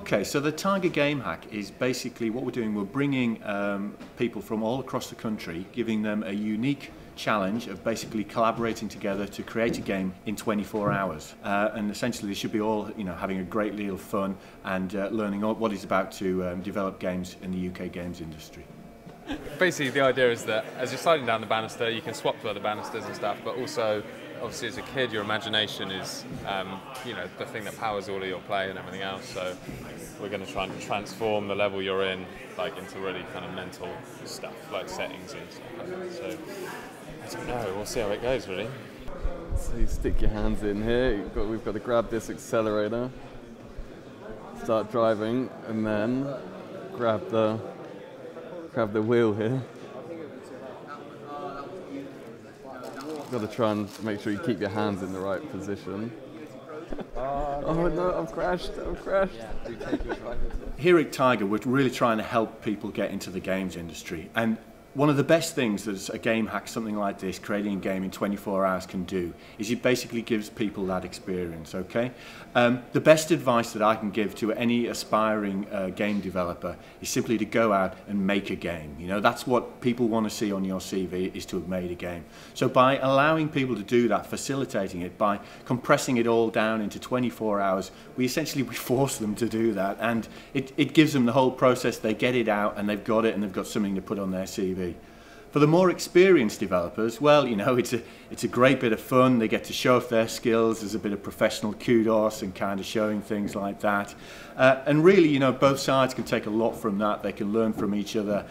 Okay, so the Tiger GameHack is basically what we're doing. We're bringing people from all across the country, giving them a unique challenge of basically collaborating together to create a game in 24 hours. And essentially they should be all having a great deal of fun and learning what it's about to develop games in the UK games industry. Basically the idea is that as you're sliding down the banister you can swap to other banisters and stuff, but also obviously as a kid your imagination is the thing that powers all of your play and everything else, so we're going to try and transform the level you're in into really kind of mental stuff like settings and stuff like that. So I don't know, we'll see how it goes really. So you stick your hands in here, we've got to grab this accelerator, start driving, and then grab the wheel here. Got to try and make sure you keep your hands in the right position. Oh no, I've crashed. Here at Tiger, we're really trying to help people get into the games industry. And one of the best things that a game hack, something like this, creating a game in 24 hours can do, is it basically gives people that experience, okay? The best advice that I can give to any aspiring game developer is simply to go out and make a game. That's what people want to see on your CV, is to have made a game. So by allowing people to do that, facilitating it, by compressing it all down into 24 hours, we force them to do that, and it gives them the whole process. They get it out and they've got it, and they've got something to put on their CV. For the more experienced developers, well, it's a great bit of fun. They get to show off their skills. There's a bit of professional kudos and kind of showing things like that. And really, both sides can take a lot from that. They can learn from each other,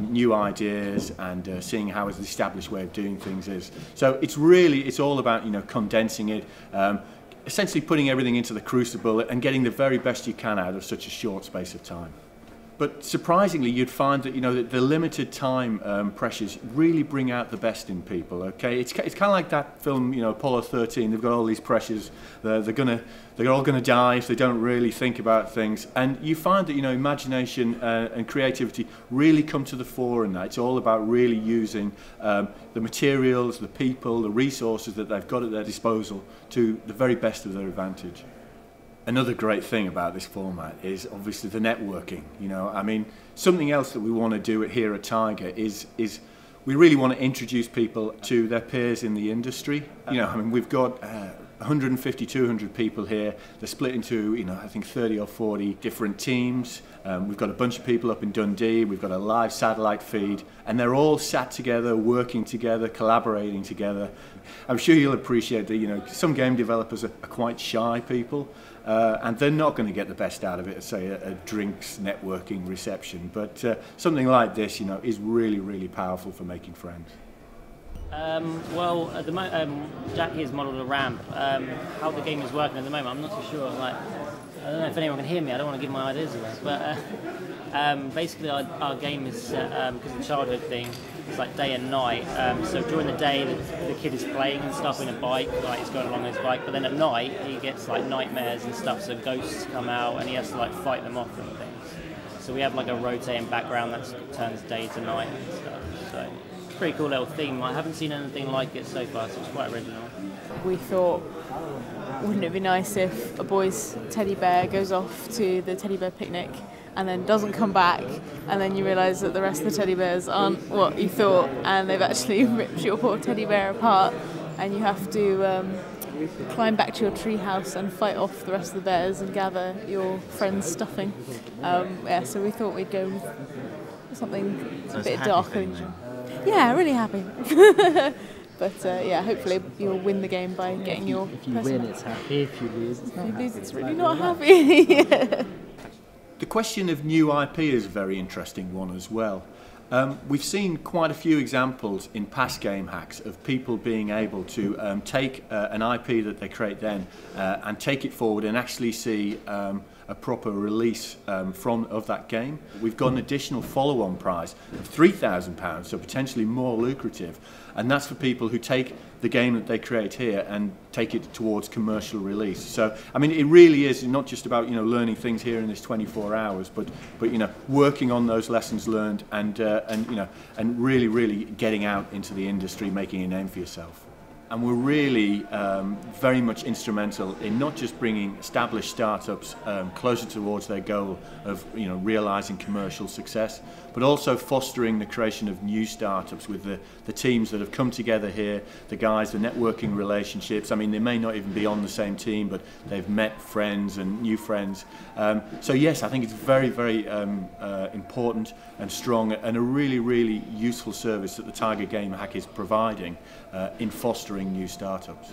new ideas, and seeing how an established way of doing things is. So it's all about, condensing it, essentially putting everything into the crucible and getting the very best you can out of such a short space of time. But surprisingly, you'd find that that the limited time pressures really bring out the best in people. Okay, it's kind of like that film, Apollo 13. They've got all these pressures. They're all gonna die if they don't really think about things. And you find that imagination and creativity really come to the fore in that. It's all about really using the materials, the people, the resources that they've got at their disposal to the very best of their advantage. Another great thing about this format is obviously the networking. Something else that we want to do here at Tiger is we really want to introduce people to their peers in the industry. We've got 150, 200 people here. They're split into, I think 30 or 40 different teams. We've got a bunch of people up in Dundee. We've got a live satellite feed, and they're all sat together, working together, collaborating together. I'm sure you'll appreciate that, some game developers are quite shy people, and they're not going to get the best out of it, say a drinks networking reception. But something like this, is really, really powerful for making friends. Well, at the moment, Jackie has modelled a ramp. How the game is working at the moment, I'm not too sure. I don't know if anyone can hear me. I don't want to give my ideas away. But basically, our game is because of the childhood thing. It's like day and night. So during the day, the kid is playing and stuff in a bike, he's going along his bike. But then at night, he gets nightmares and stuff. So ghosts come out, and he has to fight them off and things. So we have a rotating background that turns day to night and stuff. So pretty cool little theme. I haven't seen anything like it so far, so it's quite original. We thought, wouldn't it be nice if a boy's teddy bear goes off to the teddy bear picnic and then doesn't come back, and then you realise that the rest of the teddy bears aren't what you thought, and they've actually ripped your poor teddy bear apart, and you have to climb back to your tree house and fight off the rest of the bears and gather your friend's stuffing. So we thought we'd go with something a bit darker. Yeah, really happy. But hopefully you'll win the game by getting your... If you win, it's happy. If you lose, it's not happy. It's really not happy. Yeah. The question of new IP is a very interesting one as well. We've seen quite a few examples in past game hacks of people being able to take an IP that they create then and take it forward and actually see a proper release of that game. We've got an additional follow-on prize of £3,000, so potentially more lucrative, and that's for people who take the game that they create here and take it towards commercial release. So it really is not just about learning things here in this 24 hours, but working on those lessons learned and really getting out into the industry, making a name for yourself. and we're really very much instrumental in not just bringing established startups closer towards their goal of realizing commercial success, but also fostering the creation of new startups with the teams that have come together here, the guys, the networking relationships. I mean, they may not even be on the same team, but they've met friends and new friends. So yes, I think it's very, very important and strong, and a really, really useful service that the Tiger GameHack is providing in fostering new startups.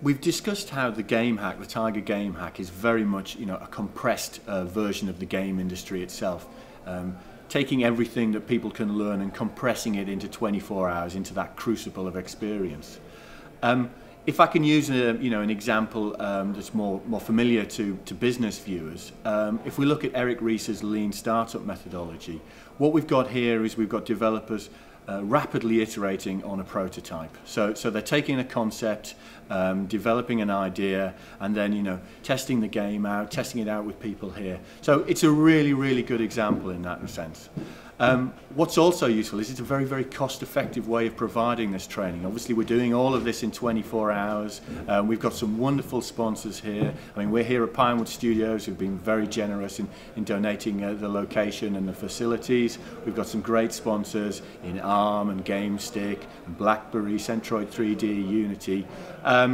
We've discussed how the GameHack, the Tiger GameHack, is very much a compressed version of the game industry itself, taking everything that people can learn and compressing it into 24 hours into that crucible of experience. If I can use an example that's more familiar to business viewers, if we look at Eric Ries's lean startup methodology, what we've got here is we've got developers rapidly iterating on a prototype. So they're taking a concept, developing an idea, and then testing the game out, testing it out with people here. So it's a really, really good example in that sense. What's also useful is it's a very, very cost-effective way of providing this training. Obviously, we're doing all of this in 24 hours. We've got some wonderful sponsors here. I mean, we're here at Pinewood Studios, who've been very generous in donating the location and the facilities. We've got some great sponsors in ARM and GameStick and BlackBerry, Centroid 3D, Unity.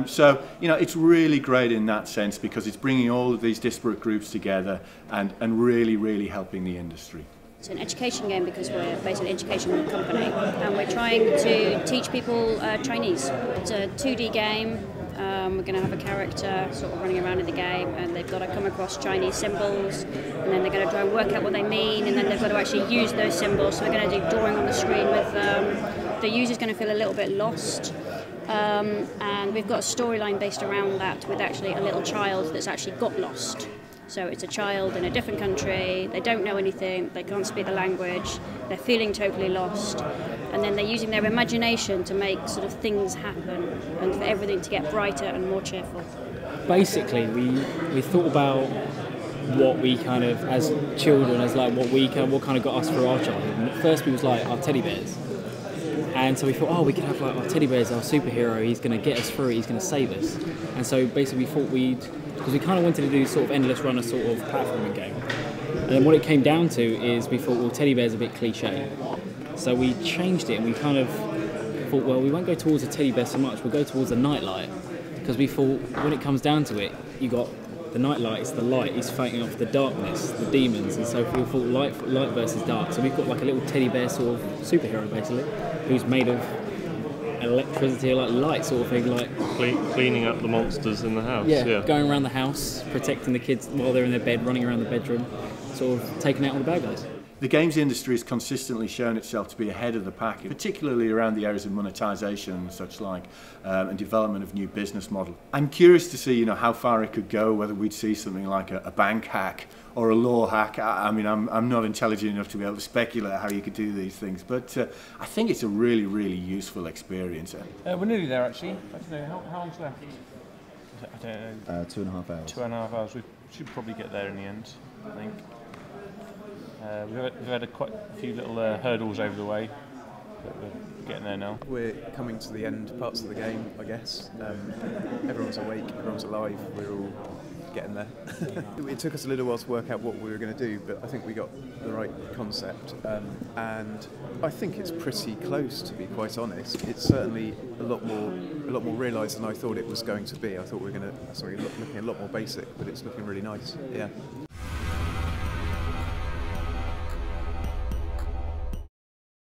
So, it's really great in that sense because it's bringing all of these disparate groups together and really, really helping the industry. It's an education game because we're basically an education company, and we're trying to teach people Chinese. It's a 2D game. We're going to have a character sort of running around in the game, and they've got to come across Chinese symbols, and then they're going to try and work out what they mean, and then they've got to actually use those symbols. So we're going to do drawing on the screen with the user's going to feel a little bit lost. And we've got a storyline based around that with actually a little child that's actually got lost. So it's a child in a different country, they don't know anything, they can't speak the language, they're feeling totally lost, and then they're using their imagination to make sort of things happen and for everything to get brighter and more cheerful. Basically, we thought about what we kind of, as children, as like what kind of got us through our childhood. And at first we was like our teddy bears. And so we thought, we could have like our teddy bears, our superhero, he's going to get us through it, he's going to save us. And so basically we thought because we kind of wanted to do sort of endless runner sort of platforming game. And then what it came down to is we thought, teddy bear's a bit cliche. So we changed it and we kind of thought, we won't go towards a teddy bear so much, we'll go towards a nightlight. Because we thought, when it comes down to it, you got the nightlight, it's the light, it's fighting off the darkness, the demons, and so we thought light versus dark. So we've got like a little teddy bear sort of superhero basically, who's made of electricity, like light sort of thing, like cleaning up the monsters in the house. Yeah, going around the house, protecting the kids while they're in their bed, running around the bedroom, sort of taking out all the bad guys. The games industry has consistently shown itself to be ahead of the pack, particularly around the areas of monetization and such like, and development of new business models. I'm curious to see, how far it could go, whether we'd see something like a bank hack or a law hack. I mean, I'm not intelligent enough to be able to speculate how you could do these things, but I think it's a really, really useful experience. We're nearly there, actually. I don't know, how long's left? I don't know. 2.5 hours. 2.5 hours. We should probably get there in the end, I think. We've had quite a few little hurdles over the way, but we're getting there now. We're coming to the end parts of the game, I guess. Everyone's awake, everyone's alive, we're all getting there. It took us a little while to work out what we were going to do, but I think we got the right concept, and I think it's pretty close, to be quite honest. It's certainly a lot more realised than I thought it was going to be. I thought we were looking a lot more basic, but it's looking really nice. Yeah.